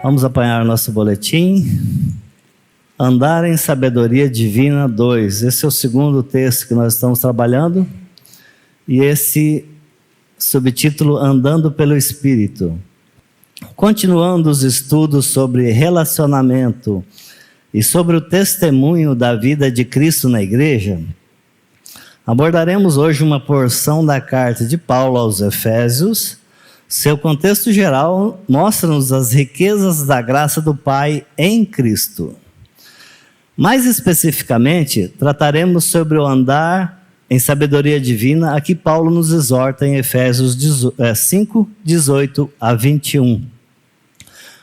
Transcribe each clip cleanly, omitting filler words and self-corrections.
Vamos apanhar o nosso boletim. Andar em Sabedoria Divina 2. Esse é o segundo texto que nós estamos trabalhando. E esse subtítulo, Andando pelo Espírito. Continuando os estudos sobre relacionamento e sobre o testemunho da vida de Cristo na igreja, abordaremos hoje uma porção da carta de Paulo aos Efésios. Seu contexto geral mostra-nos as riquezas da graça do Pai em Cristo. Mais especificamente, trataremos sobre o andar em sabedoria divina, a que Paulo nos exorta em Efésios 5, 18 a 21.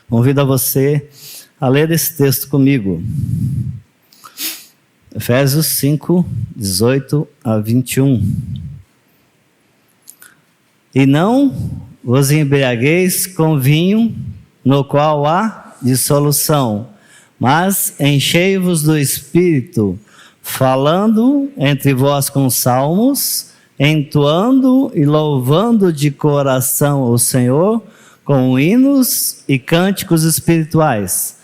Convido a você a ler esse texto comigo. Efésios 5, 18 a 21. E não vos embriagueis com vinho, no qual há dissolução, mas enchei-vos do Espírito, falando entre vós com salmos, entoando e louvando de coração o Senhor, com hinos e cânticos espirituais,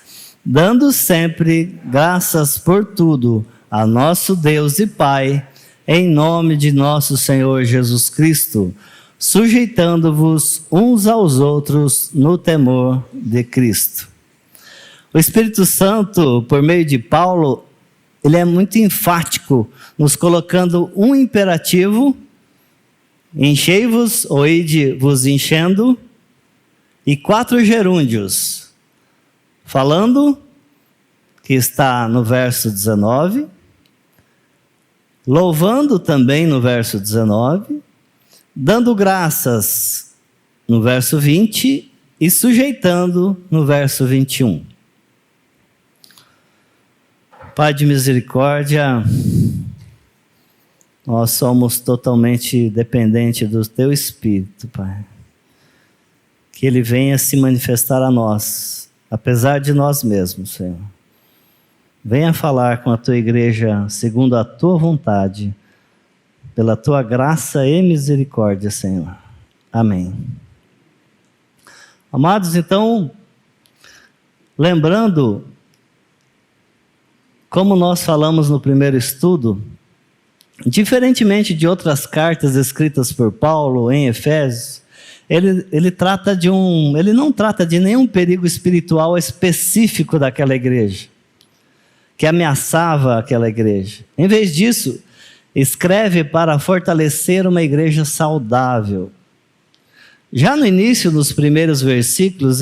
dando sempre graças por tudo a nosso Deus e Pai, em nome de nosso Senhor Jesus Cristo, sujeitando-vos uns aos outros no temor de Cristo. O Espírito Santo, por meio de Paulo, ele é muito enfático, nos colocando um imperativo, enchei-vos, ou ide vos enchendo, e 4 gerúndios, falando, que está no verso 19, louvando também no verso 19, dando graças no verso 20 e sujeitando no verso 21. Pai de misericórdia, nós somos totalmente dependentes do Teu Espírito, Pai. Que Ele venha se manifestar a nós, apesar de nós mesmos, Senhor. Venha falar com a Tua igreja segundo a Tua vontade, pela Tua graça e misericórdia, Senhor. Amém. Amados, então, lembrando, como nós falamos no primeiro estudo, diferentemente de outras cartas escritas por Paulo em Efésios, ele não trata de nenhum perigo espiritual específico daquela igreja, que ameaçava aquela igreja. Em vez disso, escreve para fortalecer uma igreja saudável. Já no início, nos primeiros versículos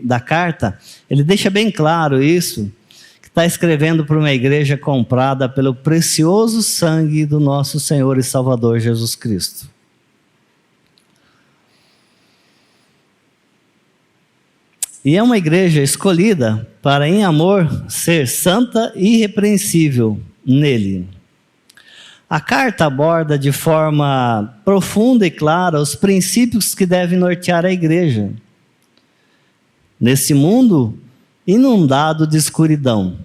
da carta, ele deixa bem claro isso, que está escrevendo para uma igreja comprada pelo precioso sangue do nosso Senhor e Salvador Jesus Cristo. E é uma igreja escolhida para, em amor, ser santa e irrepreensível nele. A carta aborda de forma profunda e clara os princípios que devem nortear a igreja nesse mundo inundado de escuridão.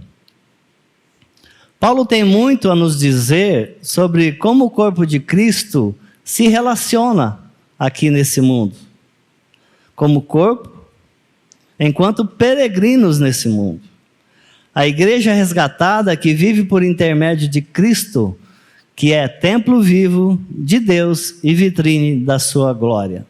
Paulo tem muito a nos dizer sobre como o corpo de Cristo se relaciona aqui nesse mundo. Como corpo, enquanto peregrinos nesse mundo. A igreja resgatada que vive por intermédio de Cristo, que é templo vivo de Deus e vitrine da sua glória.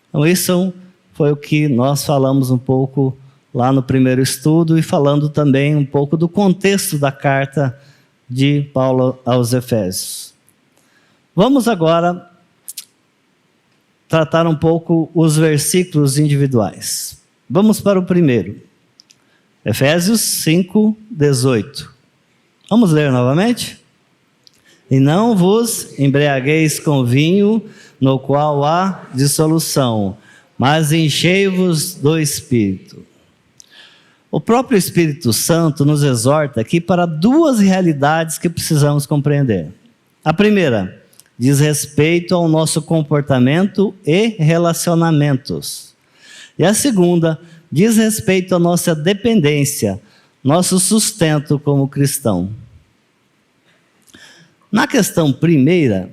Então isso foi o que nós falamos um pouco lá no primeiro estudo e falando também um pouco do contexto da carta de Paulo aos Efésios. Vamos agora tratar um pouco os versículos individuais. Vamos para o primeiro. Efésios 5, 18. Vamos ler novamente? E não vos embriagueis com vinho, no qual há dissolução, mas enchei-vos do Espírito. O próprio Espírito Santo nos exorta aqui para 2 realidades que precisamos compreender. A primeira, diz respeito ao nosso comportamento e relacionamentos. E a segunda, diz respeito à nossa dependência, nosso sustento como cristão. Na questão primeira,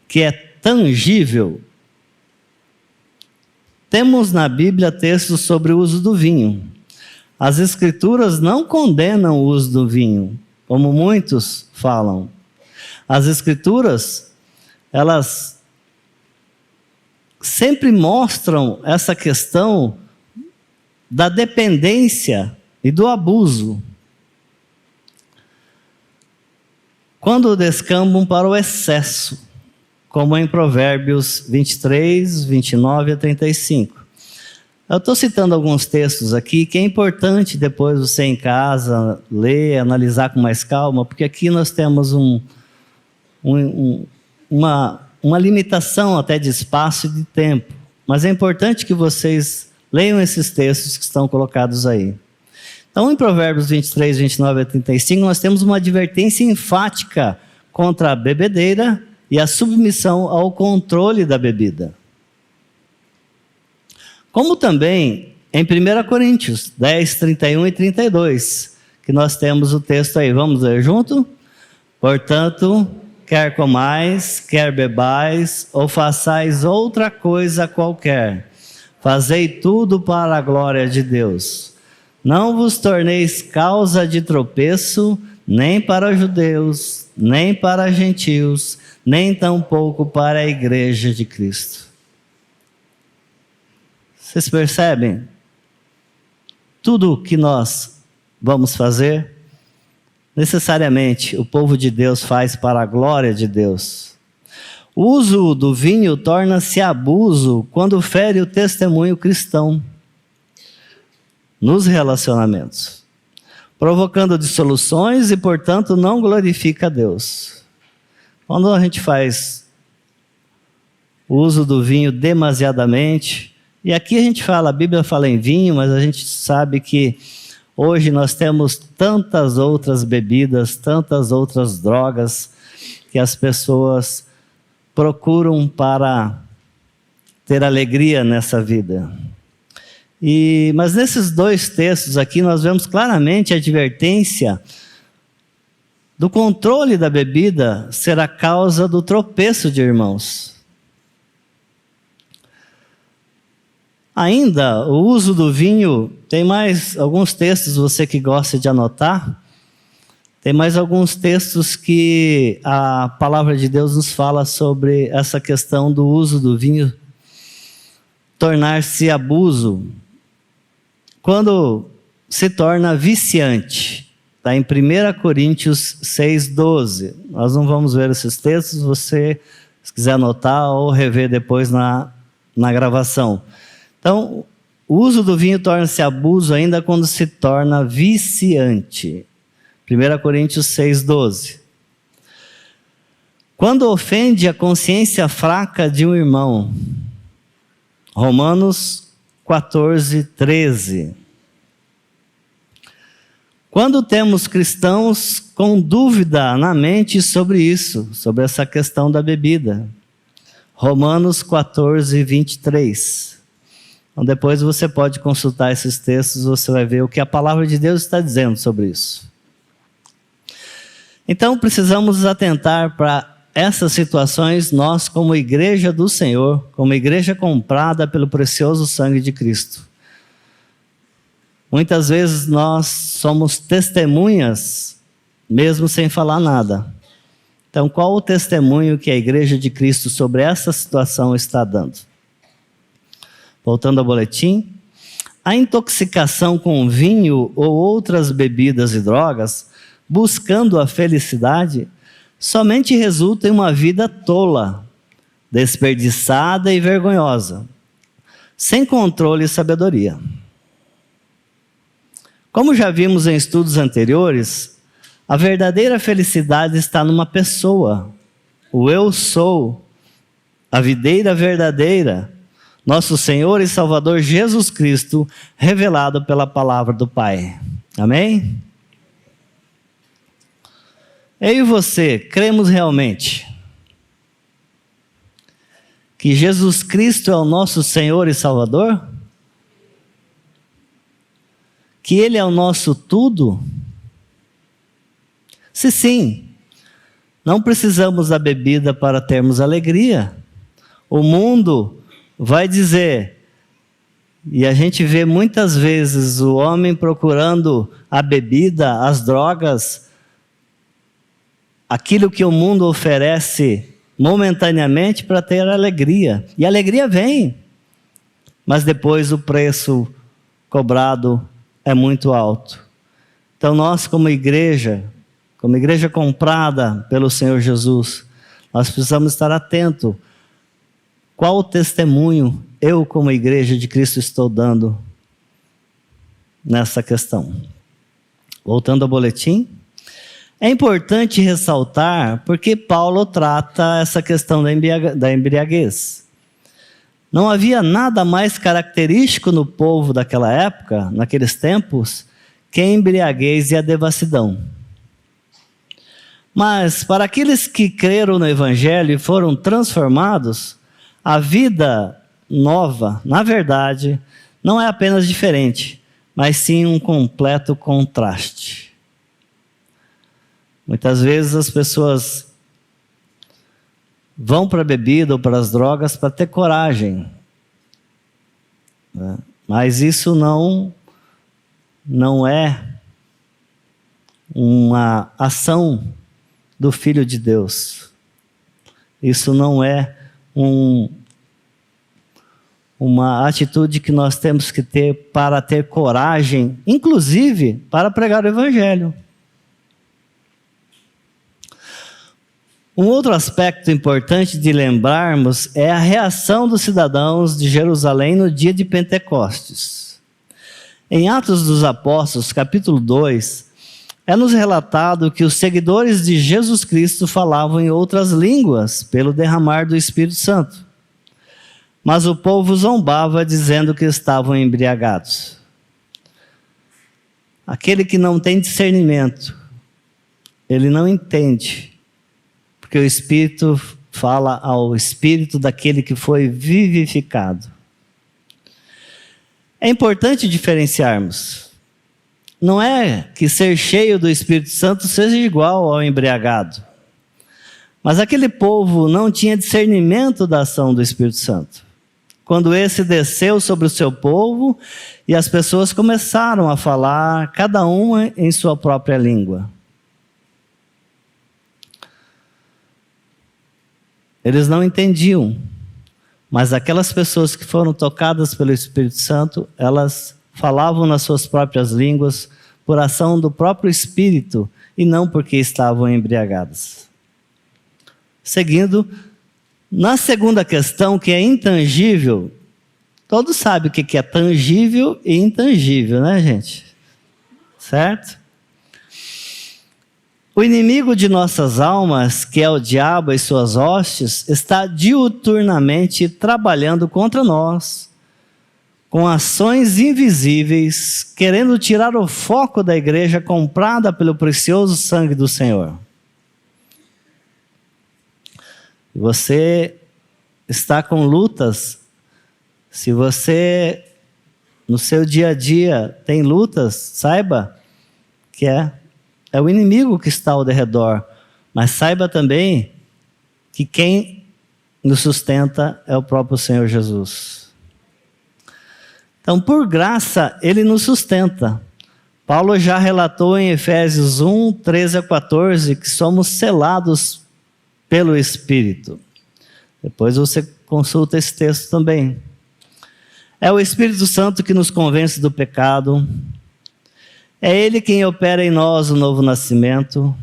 que é tangível, Temos na Bíblia textos sobre o uso do vinho. As Escrituras não condenam o uso do vinho, como muitos falam. As Escrituras, elas sempre mostram essa questão da dependência e do abuso, quando descambam para o excesso, como em Provérbios 23, 29 a 35. Eu estou citando alguns textos aqui que é importante depois você em casa ler, analisar com mais calma, porque aqui nós temos uma limitação até de espaço e de tempo, mas é importante que vocês leiam esses textos que estão colocados aí. Então, em Provérbios 23, 29 a 35, nós temos uma advertência enfática contra a bebedeira e a submissão ao controle da bebida. Como também em 1 Coríntios 10, 31 e 32, que nós temos o texto aí. Vamos ler junto? Portanto, quer comais, quer bebais, ou façais outra coisa qualquer, fazei tudo para a glória de Deus. Não vos torneis causa de tropeço, nem para judeus, nem para gentios, nem tampouco para a igreja de Cristo. Vocês percebem? Tudo que nós vamos fazer, necessariamente o povo de Deus faz para a glória de Deus. O uso do vinho torna-se abuso quando fere o testemunho cristão nos relacionamentos, provocando dissoluções e, portanto, não glorifica a Deus. Quando a gente faz o uso do vinho demasiadamente, e aqui a gente fala, a Bíblia fala em vinho, mas a gente sabe que hoje nós temos tantas outras bebidas, tantas outras drogas que as pessoas procuram para ter alegria nessa vida. Mas nesses dois textos aqui nós vemos claramente a advertência do controle da bebida ser a causa do tropeço de irmãos. Ainda, o uso do vinho, tem mais alguns textos, você que gosta de anotar, tem mais alguns textos que a palavra de Deus nos fala sobre essa questão do uso do vinho tornar-se abuso, quando se torna viciante. Está em 1 Coríntios 6,12. Nós não vamos ver esses textos, você, se quiser anotar ou rever depois na gravação. Então, o uso do vinho torna-se abuso ainda quando se torna viciante. 1 Coríntios 6,12. Quando ofende a consciência fraca de um irmão. Romanos 14, 13. Quando temos cristãos com dúvida na mente sobre isso, sobre essa questão da bebida. Romanos 14, 23. Então depois você pode consultar esses textos, você vai ver o que a palavra de Deus está dizendo sobre isso. Então precisamos atentar para essas situações, nós como igreja do Senhor, como igreja comprada pelo precioso sangue de Cristo. Muitas vezes nós somos testemunhas, mesmo sem falar nada. Então, qual o testemunho que a igreja de Cristo sobre essa situação está dando? Voltando ao boletim. A intoxicação com vinho ou outras bebidas e drogas, buscando a felicidade, somente resulta em uma vida tola, desperdiçada e vergonhosa, sem controle e sabedoria. Como já vimos em estudos anteriores, a verdadeira felicidade está numa pessoa, o eu sou, a videira verdadeira, nosso Senhor e Salvador Jesus Cristo, revelado pela palavra do Pai. Amém? Eu e você, cremos realmente que Jesus Cristo é o nosso Senhor e Salvador? Que Ele é o nosso tudo? Se sim, não precisamos da bebida para termos alegria. O mundo vai dizer E a gente vê muitas vezes o homem procurando a bebida, as drogas, aquilo que o mundo oferece momentaneamente para ter alegria. E a alegria vem, mas depois o preço cobrado é muito alto. Então nós, como igreja comprada pelo Senhor Jesus, nós precisamos estar atentos. Qual o testemunho eu, como igreja de Cristo, estou dando nessa questão? Voltando ao boletim. É importante ressaltar porque Paulo trata essa questão da embriaguez. Não havia nada mais característico no povo daquela época, naqueles tempos, que a embriaguez e a devassidão. Mas para aqueles que creram no Evangelho e foram transformados, a vida nova, na verdade, não é apenas diferente, mas sim um completo contraste. Muitas vezes as pessoas vão para a bebida ou para as drogas para ter coragem, né? Mas isso não é uma ação do Filho de Deus. Isso não é uma atitude que nós temos que ter para ter coragem, inclusive para pregar o Evangelho. Um outro aspecto importante de lembrarmos é a reação dos cidadãos de Jerusalém no dia de Pentecostes. Em Atos dos Apóstolos, capítulo 2, é-nos relatado que os seguidores de Jesus Cristo falavam em outras línguas pelo derramar do Espírito Santo. Mas o povo zombava, dizendo que estavam embriagados. Aquele que não tem discernimento, ele não entende. Porque o Espírito fala ao Espírito daquele que foi vivificado. É importante diferenciarmos. Não é que ser cheio do Espírito Santo seja igual ao embriagado. Mas aquele povo não tinha discernimento da ação do Espírito Santo. Quando esse desceu sobre o seu povo e as pessoas começaram a falar, cada uma em sua própria língua. Eles não entendiam, mas aquelas pessoas que foram tocadas pelo Espírito Santo, elas falavam nas suas próprias línguas por ação do próprio Espírito e não porque estavam embriagadas. Seguindo, na segunda questão, que é intangível, todos sabem o que é tangível e intangível, né, gente? Certo? O inimigo de nossas almas, que é o diabo e suas hostes, está diuturnamente trabalhando contra nós, com ações invisíveis, querendo tirar o foco da igreja comprada pelo precioso sangue do Senhor. Você está com lutas, se você no seu dia a dia tem lutas, saiba que é o inimigo que está ao redor, mas saiba também que quem nos sustenta é o próprio Senhor Jesus. Então, por graça, Ele nos sustenta. Paulo já relatou em Efésios 1, 13 a 14, que somos selados pelo Espírito. Depois você consulta esse texto também. É o Espírito Santo que nos convence do pecado. É Ele quem opera em nós o novo nascimento.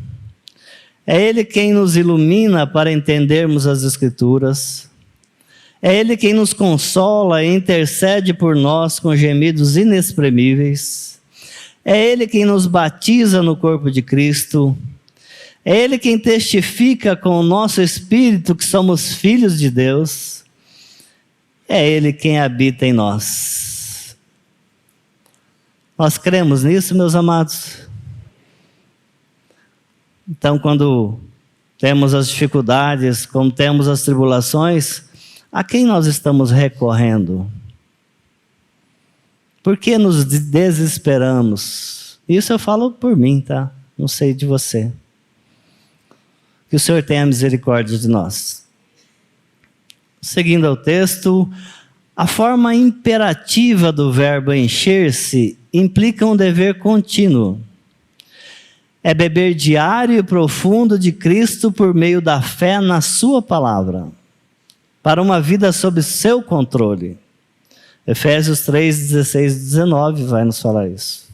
É Ele quem nos ilumina para entendermos as Escrituras. É Ele quem nos consola e intercede por nós com gemidos inexprimíveis. É Ele quem nos batiza no corpo de Cristo. É Ele quem testifica com o nosso espírito que somos filhos de Deus. É Ele quem habita em nós. Nós cremos nisso, meus amados? Então, quando temos as dificuldades, quando temos as tribulações, a quem nós estamos recorrendo? Por que nos desesperamos? Isso eu falo por mim, tá? Não sei de você. Que o Senhor tenha misericórdia de nós. Seguindo ao texto, A forma imperativa do verbo encher-se implica um dever contínuo. É beber diário e profundo de Cristo por meio da fé na sua palavra, para uma vida sob seu controle. Efésios 3, 16 e 19 vai nos falar isso.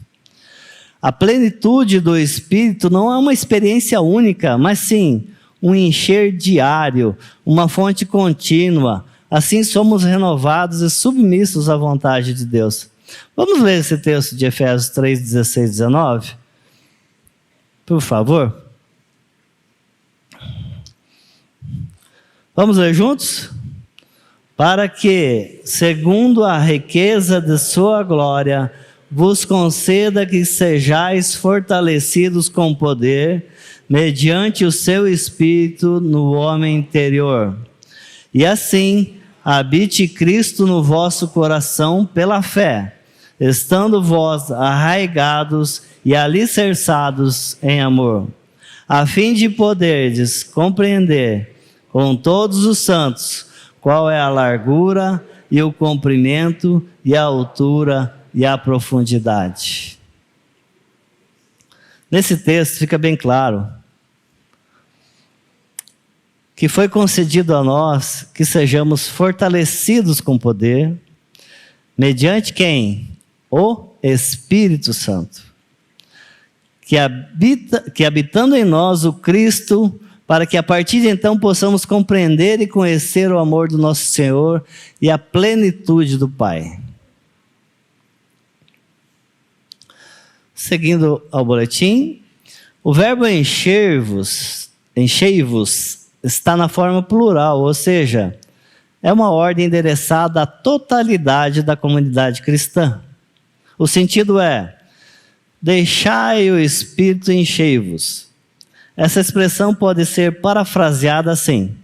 A plenitude do Espírito não é uma experiência única, mas sim um encher diário, uma fonte contínua. Assim somos renovados e submissos à vontade de Deus. Vamos ler esse texto de Efésios 3, 16 e 19? Por favor. Vamos ler juntos? Para que, segundo a riqueza de sua glória, vos conceda que sejais fortalecidos com poder, mediante o seu Espírito no homem interior. E assim, habite Cristo no vosso coração pela fé, estando vós arraigados e alicerçados em amor, a fim de poderdes compreender com todos os santos qual é a largura e o comprimento e a altura e a profundidade. Nesse texto fica bem claro que foi concedido a nós que sejamos fortalecidos com poder, mediante quem? O Espírito Santo, que habitando em nós o Cristo, para que a partir de então possamos compreender e conhecer o amor do nosso Senhor e a plenitude do Pai. Seguindo ao boletim, o verbo encher-vos está na forma plural, ou seja, é uma ordem endereçada à totalidade da comunidade cristã. O sentido é: deixai o Espírito encher-vos. Essa expressão pode ser parafraseada assim: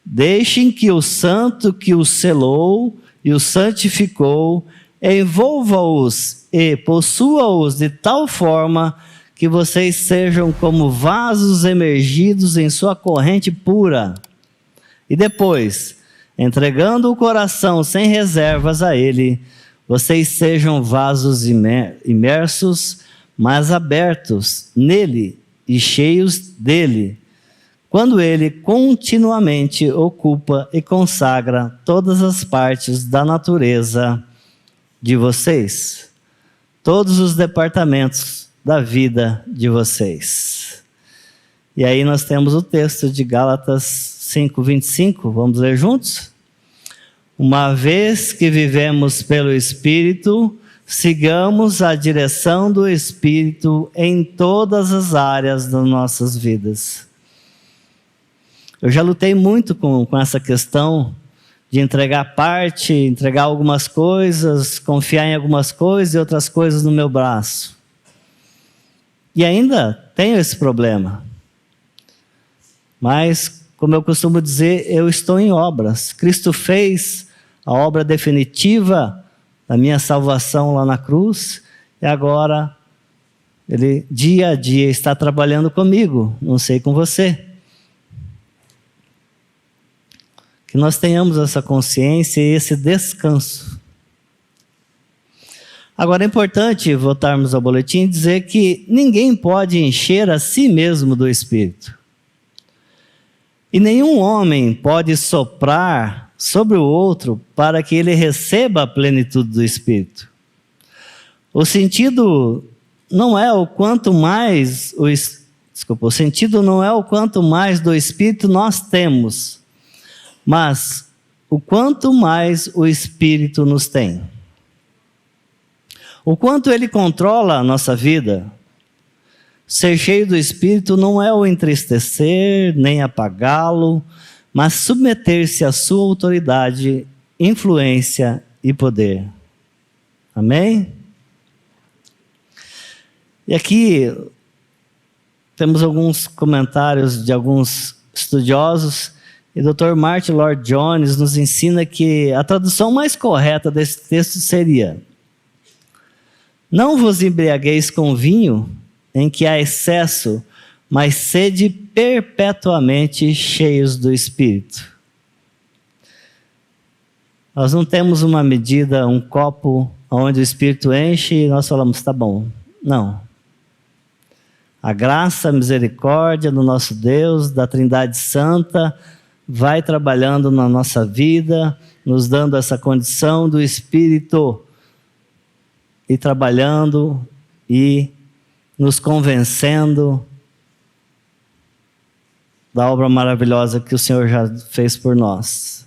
deixem que o Santo que os selou e os santificou envolva-os e possua-os de tal forma que vocês sejam como vasos emergidos em sua corrente pura. E depois, entregando o coração sem reservas a Ele, vocês sejam vasos imersos, mas abertos nele e cheios dele, quando ele continuamente ocupa e consagra todas as partes da natureza de vocês, todos os departamentos da vida de vocês. E aí nós temos o texto de Gálatas 5:25, vamos ler juntos? Uma vez que vivemos pelo Espírito, sigamos a direção do Espírito em todas as áreas das nossas vidas. Eu já lutei muito com essa questão de entregar parte, entregar algumas coisas, confiar em algumas coisas e outras coisas no meu braço. E ainda tenho esse problema. Mas, como eu costumo dizer, eu estou em obras. Cristo fez a obra definitiva da minha salvação lá na cruz, e agora Ele dia a dia está trabalhando comigo, não sei com você. Que nós tenhamos essa consciência e esse descanso. Agora é importante voltarmos ao boletim e dizer que ninguém pode encher a si mesmo do Espírito. E nenhum homem pode soprar sobre o outro para que ele receba a plenitude do Espírito. O sentido não é o quanto mais o sentido não é o quanto mais do Espírito nós temos, mas o quanto mais o Espírito nos tem. O quanto ele controla a nossa vida. Ser cheio do Espírito não é o entristecer, nem apagá-lo, mas submeter-se à sua autoridade, influência e poder. Amém? E aqui temos alguns comentários de alguns estudiosos, e o Dr. Martin Lloyd Jones nos ensina que a tradução mais correta desse texto seria: não vos embriagueis com vinho, em que há excesso, mas sede perpetuamente cheios do Espírito. Nós não temos uma medida, um copo onde o Espírito enche e nós falamos, tá bom. Não. A graça, a misericórdia do nosso Deus, da Trindade Santa, vai trabalhando na nossa vida, nos dando essa condição do Espírito e trabalhando e nos convencendo da obra maravilhosa que o Senhor já fez por nós.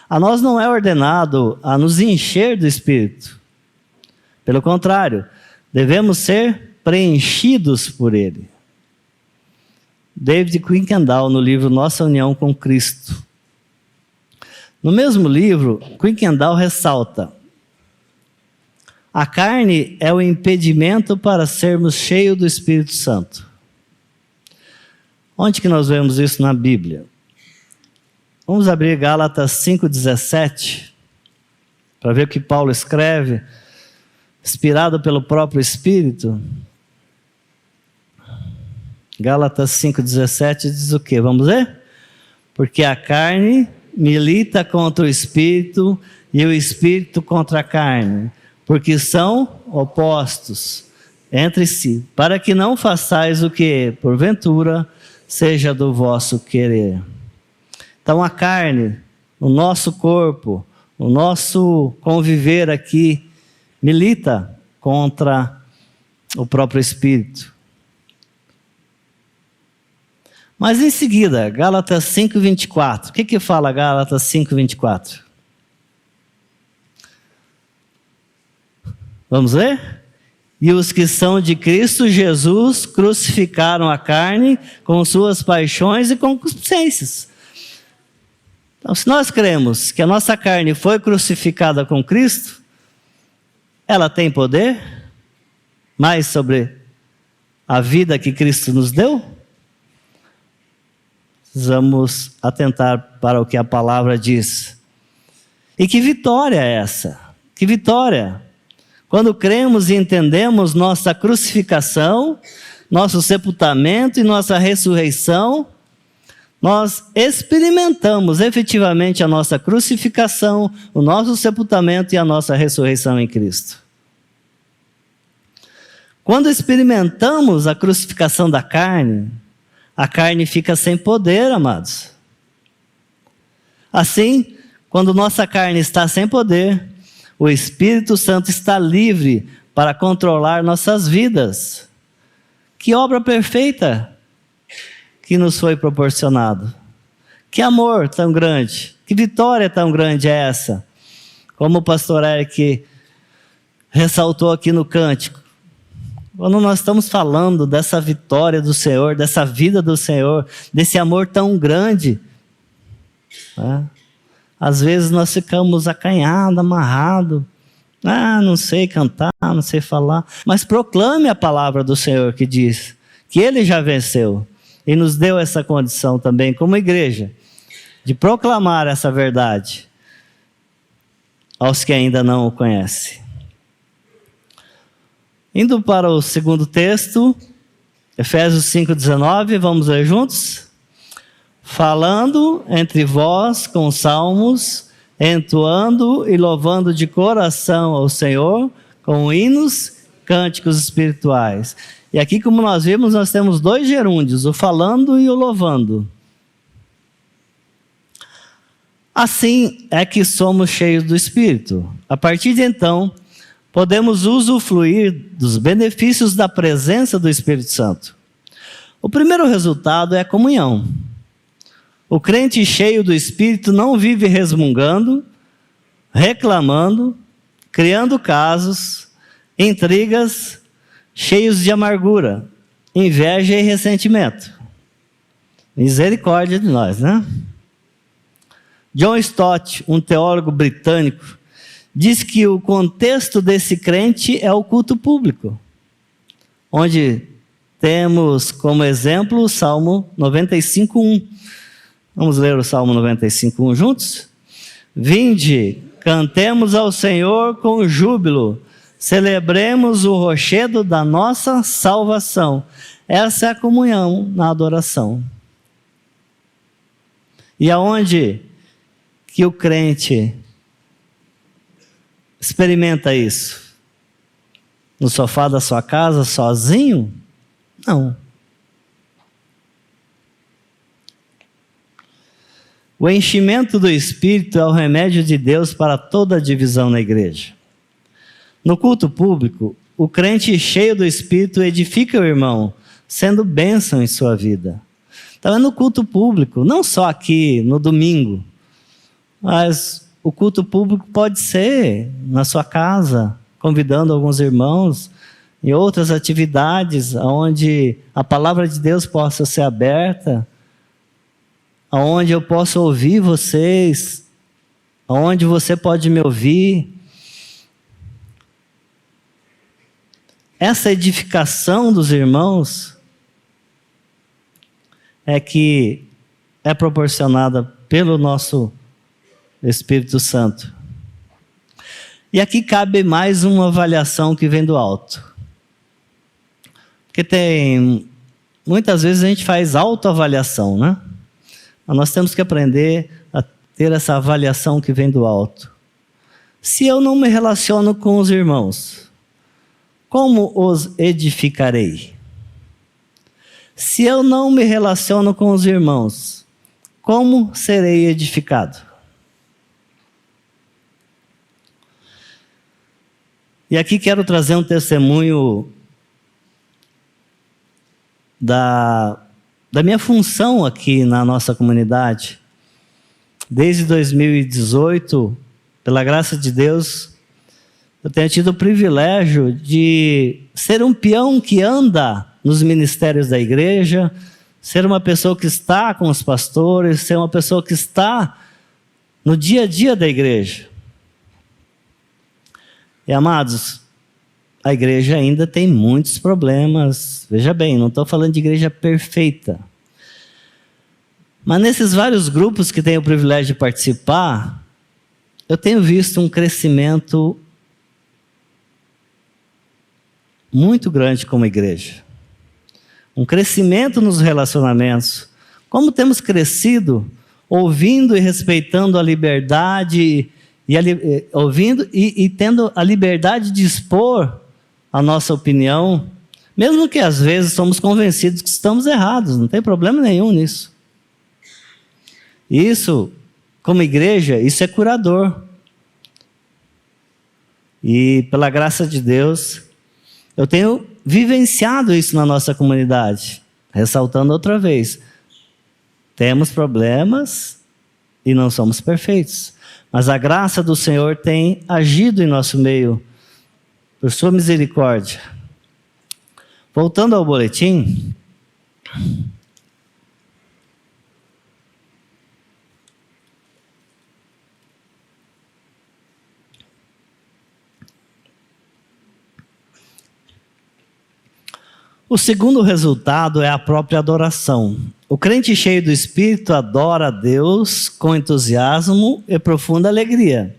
A nós não é ordenado a nos encher do Espírito. Pelo contrário, devemos ser preenchidos por Ele. David Kuykendall, no livro Nossa União com Cristo. No mesmo livro, Kuykendall ressalta: a carne é o impedimento para sermos cheios do Espírito Santo. Onde que nós vemos isso na Bíblia? Vamos abrir Gálatas 5,17, para ver o que Paulo escreve, inspirado pelo próprio Espírito. Gálatas 5,17 diz o quê? Vamos ver? Porque a carne milita contra o Espírito e o Espírito contra a carne, porque são opostos entre si, para que não façais o que, porventura, seja do vosso querer. Então a carne, o nosso corpo, o nosso conviver aqui, milita contra o próprio Espírito. Mas em seguida, Gálatas 5,24. O que fala Gálatas 5,24? Vamos ler? E os que são de Cristo Jesus crucificaram a carne com suas paixões e concupiscências. Então, se nós cremos que a nossa carne foi crucificada com Cristo, ela tem poder mais sobre a vida que Cristo nos deu? Precisamos atentar para o que a palavra diz. E que vitória é essa? Que vitória! Quando cremos e entendemos nossa crucificação, nosso sepultamento e nossa ressurreição, nós experimentamos efetivamente a nossa crucificação, o nosso sepultamento e a nossa ressurreição em Cristo. Quando experimentamos a crucificação da carne, a carne fica sem poder, amados. Assim, quando nossa carne está sem poder, o Espírito Santo está livre para controlar nossas vidas. Que obra perfeita que nos foi proporcionado. Que amor tão grande, que vitória tão grande é essa. Como o pastor Eric ressaltou aqui no cântico. Quando nós estamos falando dessa vitória do Senhor, dessa vida do Senhor, desse amor tão grande, né? Às vezes nós ficamos acanhados, amarrados. Não sei cantar, não sei falar. Mas proclame a palavra do Senhor que diz que Ele já venceu. E nos deu essa condição também, como igreja, de proclamar essa verdade aos que ainda não o conhecem. Indo para o segundo texto, Efésios 5,19, vamos ler juntos? Falando entre vós com salmos, entoando e louvando de coração ao Senhor, com hinos, cânticos espirituais. E aqui, como nós vimos, nós temos dois gerúndios, o falando e o louvando. Assim é que somos cheios do Espírito. A partir de então, podemos usufruir dos benefícios da presença do Espírito Santo. O primeiro resultado é a comunhão. O crente cheio do Espírito não vive resmungando, reclamando, criando casos, intrigas, cheios de amargura, inveja e ressentimento. Misericórdia de nós, né? John Stott, um teólogo britânico, diz que o contexto desse crente é o culto público, onde temos como exemplo o Salmo 95:1. Vamos ler o Salmo 95:1 juntos? Vinde, cantemos ao Senhor com júbilo, celebremos o rochedo da nossa salvação. Essa é a comunhão na adoração. E aonde que o crente experimenta isso? No sofá da sua casa, sozinho? Não. O enchimento do Espírito é o remédio de Deus para toda a divisão na igreja. No culto público, o crente cheio do Espírito edifica o irmão, sendo bênção em sua vida. Então é no culto público, não só aqui, no domingo, mas o culto público pode ser na sua casa, convidando alguns irmãos, em outras atividades, onde a palavra de Deus possa ser aberta, onde eu posso ouvir vocês, onde você pode me ouvir. Essa edificação dos irmãos é que é proporcionada pelo nosso Espírito Santo. E aqui cabe mais uma avaliação que vem do alto. Porque muitas vezes a gente faz autoavaliação, né? Mas nós temos que aprender a ter essa avaliação que vem do alto. Se eu não me relaciono com os irmãos, como os edificarei? Se eu não me relaciono com os irmãos, como serei edificado? E aqui quero trazer um testemunho da minha função aqui na nossa comunidade. Desde 2018, pela graça de Deus, eu tenho tido o privilégio de ser um peão que anda nos ministérios da igreja, ser uma pessoa que está com os pastores, ser uma pessoa que está no dia a dia da igreja. E, amados, a igreja ainda tem muitos problemas. Veja bem, não estou falando de igreja perfeita. Mas nesses vários grupos que tenho o privilégio de participar, eu tenho visto um crescimento muito grande como igreja. Um crescimento nos relacionamentos. Como temos crescido ouvindo e respeitando a liberdade, ouvindo e tendo a liberdade de expor a nossa opinião, mesmo que às vezes somos convencidos que estamos errados, não tem problema nenhum nisso. Isso, como igreja, isso é curador. E pela graça de Deus, eu tenho vivenciado isso na nossa comunidade. Ressaltando outra vez, temos problemas e não somos perfeitos. Mas a graça do Senhor tem agido em nosso meio, por sua misericórdia. Voltando ao boletim, o segundo resultado é a própria adoração. O crente cheio do Espírito adora a Deus com entusiasmo e profunda alegria.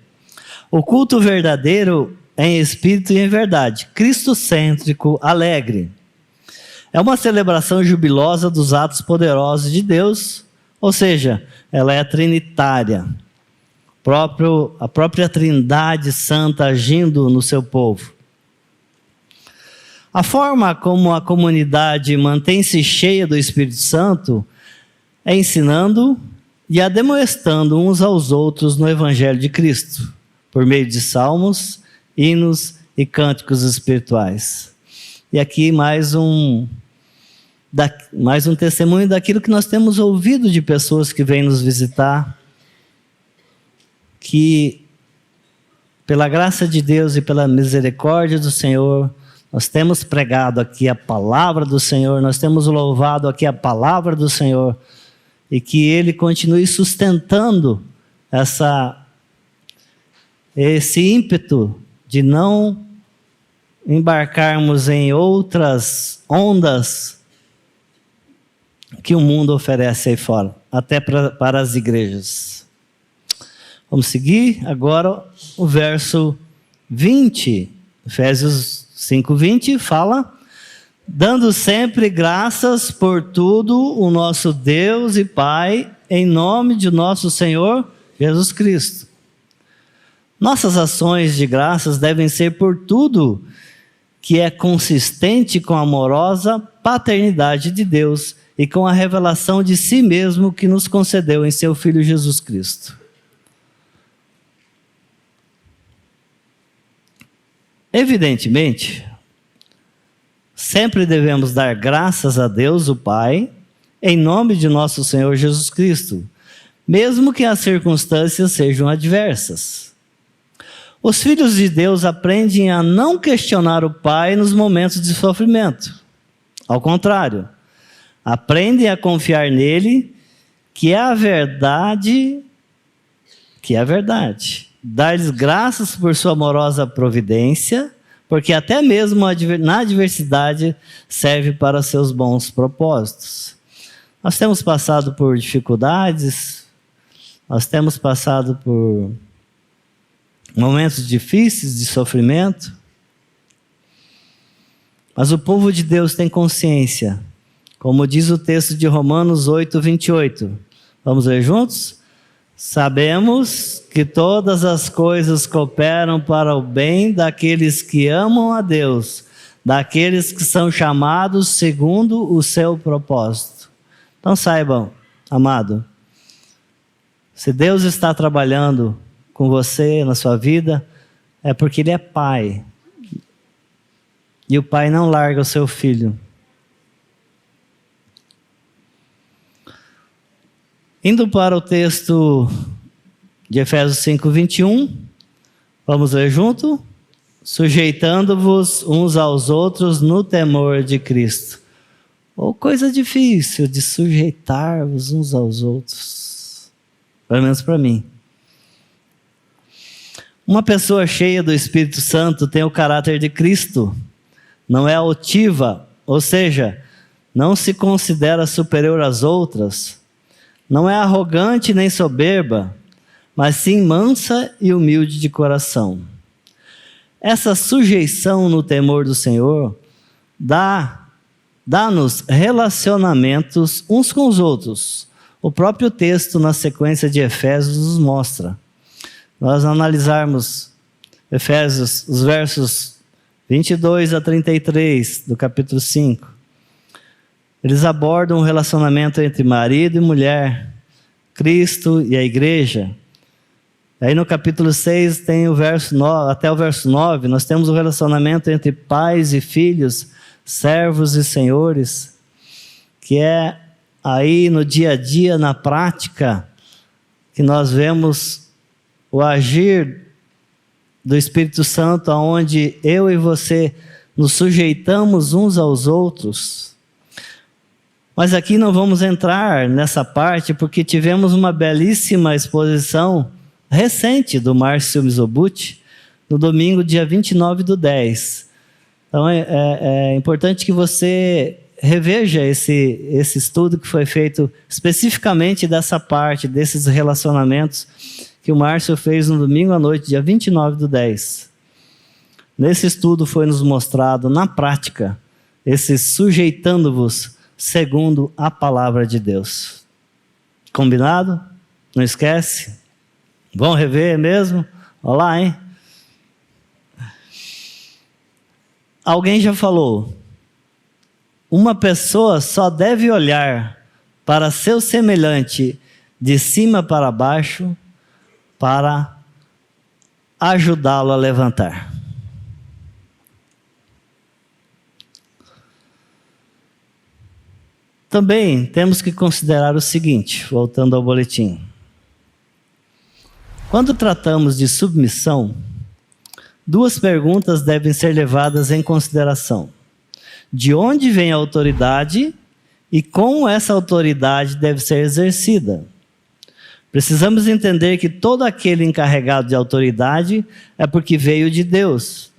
O culto verdadeiro é em espírito e em verdade, cristocêntrico, alegre. É uma celebração jubilosa dos atos poderosos de Deus, ou seja, ela é trinitária. A própria Trindade Santa agindo no seu povo. A forma como a comunidade mantém-se cheia do Espírito Santo é ensinando e ademoestando uns aos outros no Evangelho de Cristo, por meio de salmos, hinos e cânticos espirituais. E aqui mais um testemunho daquilo que nós temos ouvido de pessoas que vêm nos visitar, que pela graça de Deus e pela misericórdia do Senhor, nós temos pregado aqui a palavra do Senhor, nós temos louvado aqui a palavra do Senhor, e que Ele continue sustentando esse ímpeto de não embarcarmos em outras ondas que o mundo oferece aí fora, até para as igrejas. Vamos seguir agora o verso 20, Efésios 5:20 fala: dando sempre graças por tudo o nosso Deus e Pai, em nome de nosso Senhor Jesus Cristo. Nossas ações de graças devem ser por tudo que é consistente com a amorosa paternidade de Deus e com a revelação de si mesmo que nos concedeu em seu Filho Jesus Cristo. Evidentemente, sempre devemos dar graças a Deus, o Pai, em nome de nosso Senhor Jesus Cristo, mesmo que as circunstâncias sejam adversas. Os filhos de Deus aprendem a não questionar o Pai nos momentos de sofrimento. Ao contrário, aprendem a confiar nele, que é a verdade, Dar-lhes graças por sua amorosa providência, porque até mesmo na adversidade serve para seus bons propósitos. Nós temos passado por dificuldades, nós temos passado por momentos difíceis de sofrimento, mas o povo de Deus tem consciência, como diz o texto de Romanos 8:28. Vamos ler juntos? Sabemos que todas as coisas cooperam para o bem daqueles que amam a Deus, daqueles que são chamados segundo o seu propósito. Então saibam, amado, se Deus está trabalhando com você na sua vida, é porque Ele é Pai. E o Pai não larga o seu filho. Indo para o texto de Efésios 5:21, vamos ler junto? Sujeitando-vos uns aos outros no temor de Cristo. Ou coisa difícil de sujeitar-vos uns aos outros. Pelo menos para mim. Uma pessoa cheia do Espírito Santo tem o caráter de Cristo. Não é altiva, ou seja, não se considera superior às outras. Não é arrogante nem soberba, mas sim mansa e humilde de coração. Essa sujeição no temor do Senhor dá-nos relacionamentos uns com os outros. O próprio texto, na sequência de Efésios, nos mostra. Nós analisarmos Efésios, os versos 22 a 33 do capítulo 5. Eles abordam o relacionamento entre marido e mulher, Cristo e a igreja. Aí no capítulo 6 tem o verso 9, até o verso 9, nós temos o relacionamento entre pais e filhos, servos e senhores, que é aí no dia a dia, na prática, que nós vemos o agir do Espírito Santo, onde eu e você nos sujeitamos uns aos outros. Mas aqui não vamos entrar nessa parte, porque tivemos uma belíssima exposição recente do Márcio Mizobuti, no domingo, dia 29/10. Então é importante que você reveja esse estudo que foi feito especificamente dessa parte, desses relacionamentos, que o Márcio fez no domingo à noite, dia 29/10. Nesse estudo foi nos mostrado na prática, esse sujeitando-vos segundo a palavra de Deus. Combinado? Não esquece? Vão rever mesmo? Olha lá, hein? Alguém já falou, uma pessoa só deve olhar para seu semelhante de cima para baixo para ajudá-lo a levantar. Também temos que considerar o seguinte, voltando ao boletim. Quando tratamos de submissão, duas perguntas devem ser levadas em consideração. De onde vem a autoridade e como essa autoridade deve ser exercida? Precisamos entender que todo aquele encarregado de autoridade é porque veio de Deus.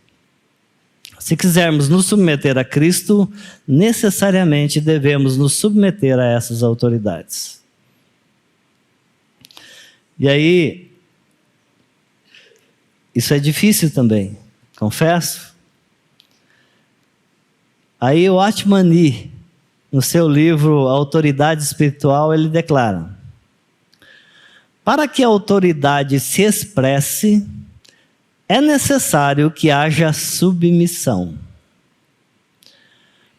Se quisermos nos submeter a Cristo, necessariamente devemos nos submeter a essas autoridades. E aí, isso é difícil também, confesso. Aí o Atmani, no seu livro Autoridade Espiritual, ele declara: para que a autoridade se expresse, é necessário que haja submissão.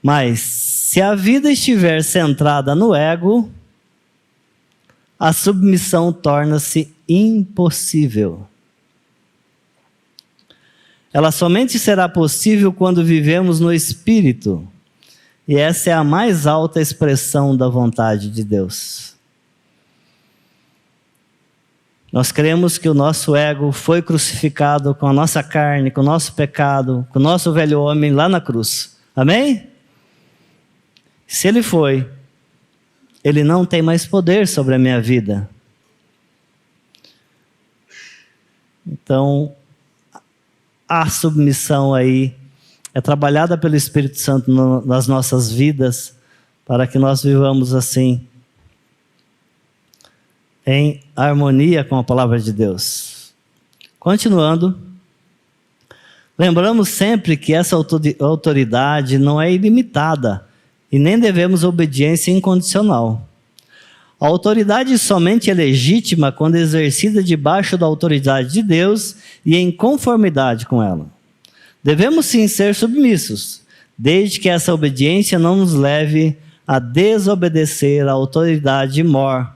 Mas, se a vida estiver centrada no ego, a submissão torna-se impossível. Ela somente será possível quando vivemos no Espírito. E essa é a mais alta expressão da vontade de Deus. Nós cremos que o nosso ego foi crucificado com a nossa carne, com o nosso pecado, com o nosso velho homem lá na cruz. Amém? Se ele foi, ele não tem mais poder sobre a minha vida. Então, a submissão aí é trabalhada pelo Espírito Santo nas nossas vidas, para que nós vivamos assim, em harmonia com a palavra de Deus. Continuando, lembramos sempre que essa autoridade não é ilimitada e nem devemos obediência incondicional. A autoridade somente é legítima quando exercida debaixo da autoridade de Deus e em conformidade com ela. Devemos sim ser submissos, desde que essa obediência não nos leve a desobedecer à autoridade mor,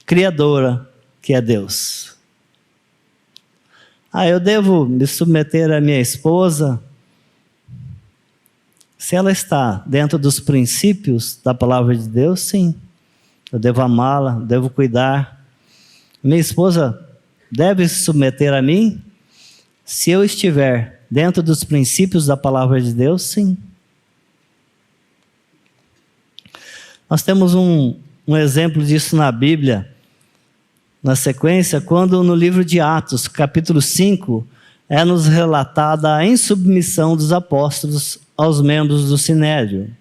criadora, que é Deus. Eu devo me submeter à minha esposa? Se ela está dentro dos princípios da palavra de Deus, sim. Eu devo amá-la, devo cuidar. Minha esposa deve se submeter a mim? Se eu estiver dentro dos princípios da palavra de Deus, sim. Nós temos um exemplo disso na Bíblia, na sequência, quando no livro de Atos, capítulo 5, é-nos relatada a insubmissão dos apóstolos aos membros do Sinédrio.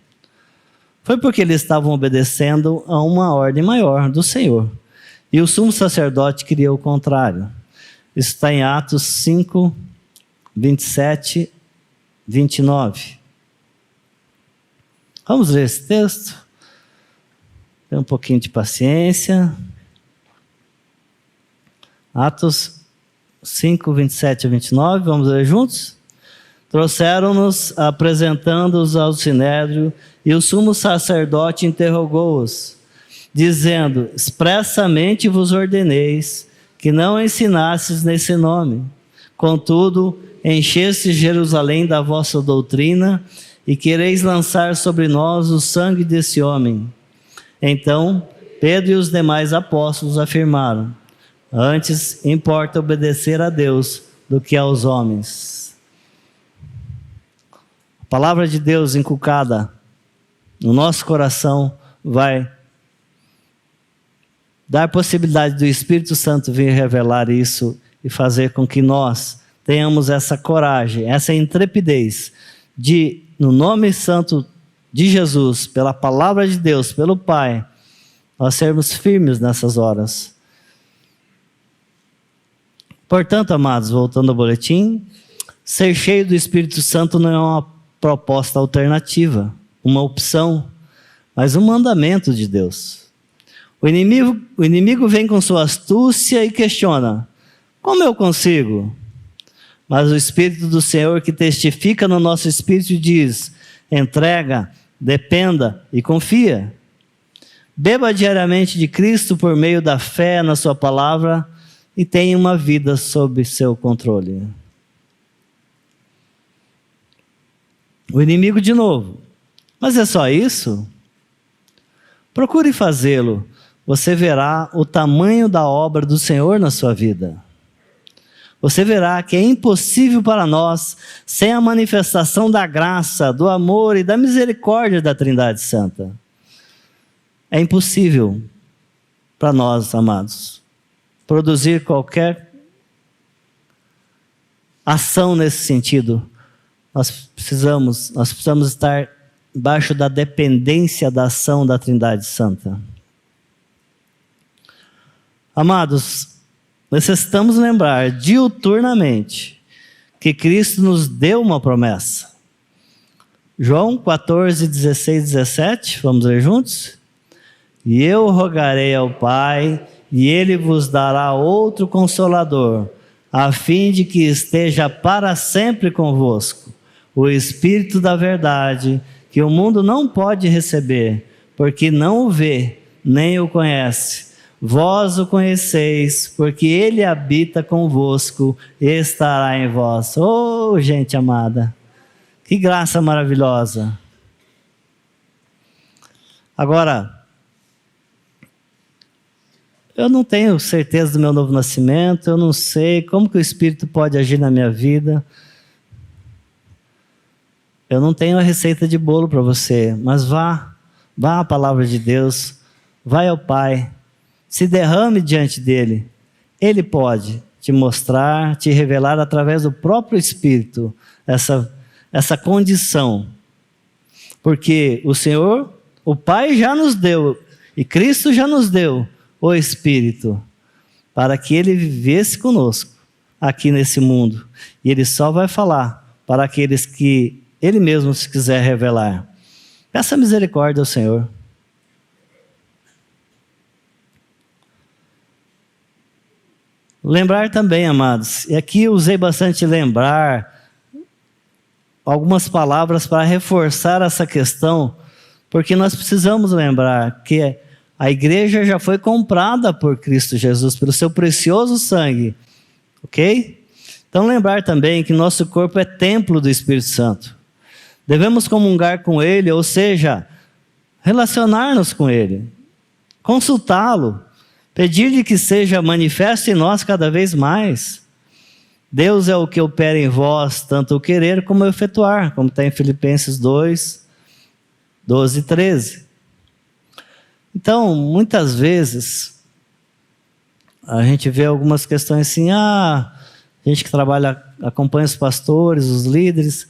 Foi porque eles estavam obedecendo a uma ordem maior do Senhor. E o sumo sacerdote queria o contrário. Isso está em Atos 5, 27, 29. Vamos ler esse texto? Tem um pouquinho de paciência. Atos 5, 27 a 29, vamos ler juntos? Trouxeram-nos, apresentando-os ao Sinédrio, e o sumo sacerdote interrogou-os, dizendo: expressamente vos ordeneis que não ensinasses nesse nome. Contudo, enchestes Jerusalém da vossa doutrina e quereis lançar sobre nós o sangue desse homem. Então, Pedro e os demais apóstolos afirmaram: antes importa obedecer a Deus do que aos homens. A palavra de Deus inculcada no nosso coração vai dar possibilidade do Espírito Santo vir revelar isso e fazer com que nós tenhamos essa coragem, essa intrepidez de, no nome santo de Jesus, pela palavra de Deus, pelo Pai, nós sermos firmes nessas horas. Portanto, amados, voltando ao boletim, ser cheio do Espírito Santo não é uma proposta alternativa, uma opção, mas um mandamento de Deus. O inimigo vem com sua astúcia e questiona: como eu consigo? Mas o Espírito do Senhor que testifica no nosso espírito diz: entrega, dependa e confia. Beba diariamente de Cristo por meio da fé na sua palavra e tenha uma vida sob seu controle. O inimigo de novo: mas é só isso? Procure fazê-lo. Você verá o tamanho da obra do Senhor na sua vida. Você verá que é impossível para nós sem a manifestação da graça, do amor e da misericórdia da Trindade Santa. É impossível para nós, amados, produzir qualquer ação nesse sentido. Nós precisamos estar debaixo da dependência da ação da Trindade Santa. Amados, necessitamos lembrar diuturnamente que Cristo nos deu uma promessa. João 14, 16, 17, vamos ler juntos? E eu rogarei ao Pai, e Ele vos dará outro Consolador, a fim de que esteja para sempre convosco o Espírito da verdade, que o mundo não pode receber, porque não o vê, nem o conhece. Vós o conheceis, porque ele habita convosco e estará em vós. Oh, gente amada, que graça maravilhosa! Agora, eu não tenho certeza do meu novo nascimento, eu não sei como que o Espírito pode agir na minha vida. Eu não tenho a receita de bolo para você, mas vá à palavra de Deus, vai ao Pai, se derrame diante dele. Ele pode te mostrar, te revelar através do próprio Espírito essa condição. Porque o Senhor, o Pai já nos deu, e Cristo já nos deu o Espírito, para que ele vivesse conosco aqui nesse mundo. E ele só vai falar para aqueles que ele mesmo se quiser revelar. Peça misericórdia ao Senhor. Lembrar também, amados, e aqui eu usei bastante lembrar, algumas palavras para reforçar essa questão, porque nós precisamos lembrar que a igreja já foi comprada por Cristo Jesus, pelo seu precioso sangue, ok? Então lembrar também que nosso corpo é templo do Espírito Santo. Devemos comungar com Ele, ou seja, relacionar-nos com Ele, consultá-lo, pedir-lhe que seja manifesto em nós cada vez mais. Deus é o que opera em vós, tanto o querer como o efetuar, como está em Filipenses 2, 12 e 13. Então, muitas vezes, a gente vê algumas questões assim, gente que trabalha, acompanha os pastores, os líderes,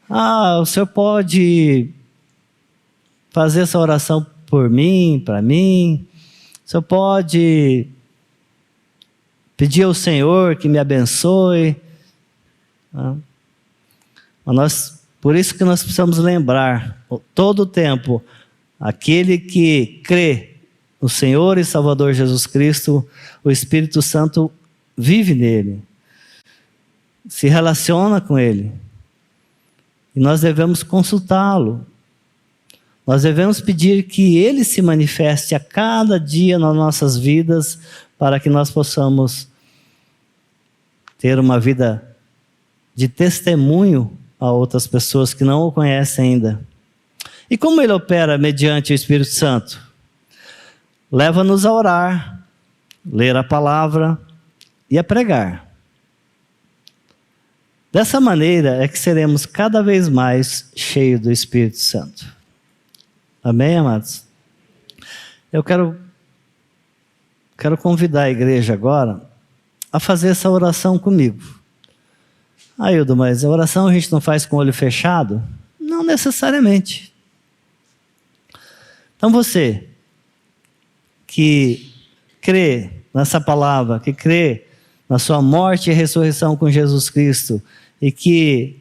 o senhor pode fazer essa oração por mim, para mim? O senhor pode pedir ao Senhor que me abençoe? Por isso que nós precisamos lembrar, todo o tempo, aquele que crê no Senhor e Salvador Jesus Cristo, o Espírito Santo vive nele, se relaciona com ele. E nós devemos consultá-lo. Nós devemos pedir que ele se manifeste a cada dia nas nossas vidas, para que nós possamos ter uma vida de testemunho a outras pessoas que não o conhecem ainda. E como ele opera mediante o Espírito Santo? Leva-nos a orar, ler a palavra e a pregar. Dessa maneira é que seremos cada vez mais cheios do Espírito Santo. Amém, amados? Eu quero convidar a igreja agora a fazer essa oração comigo. Hildo, mas a oração a gente não faz com o olho fechado? Não necessariamente. Então você que crê nessa palavra, que crê na sua morte e ressurreição com Jesus Cristo, e que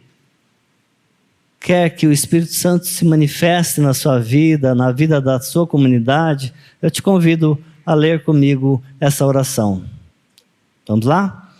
quer que o Espírito Santo se manifeste na sua vida, na vida da sua comunidade, eu te convido a ler comigo essa oração. Vamos lá?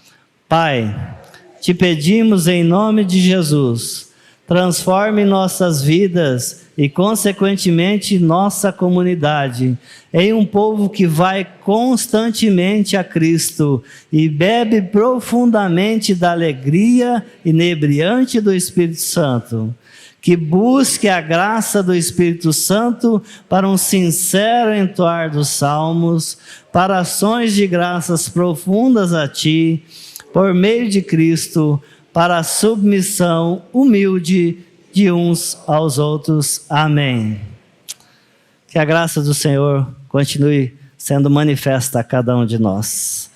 Pai, te pedimos em nome de Jesus, transforme nossas vidas e, consequentemente, nossa comunidade em um povo que vai constantemente a Cristo e bebe profundamente da alegria inebriante do Espírito Santo. Que busque a graça do Espírito Santo para um sincero entoar dos salmos, para ações de graças profundas a Ti, por meio de Cristo, para a submissão humilde de uns aos outros. Amém. Que a graça do Senhor continue sendo manifesta a cada um de nós.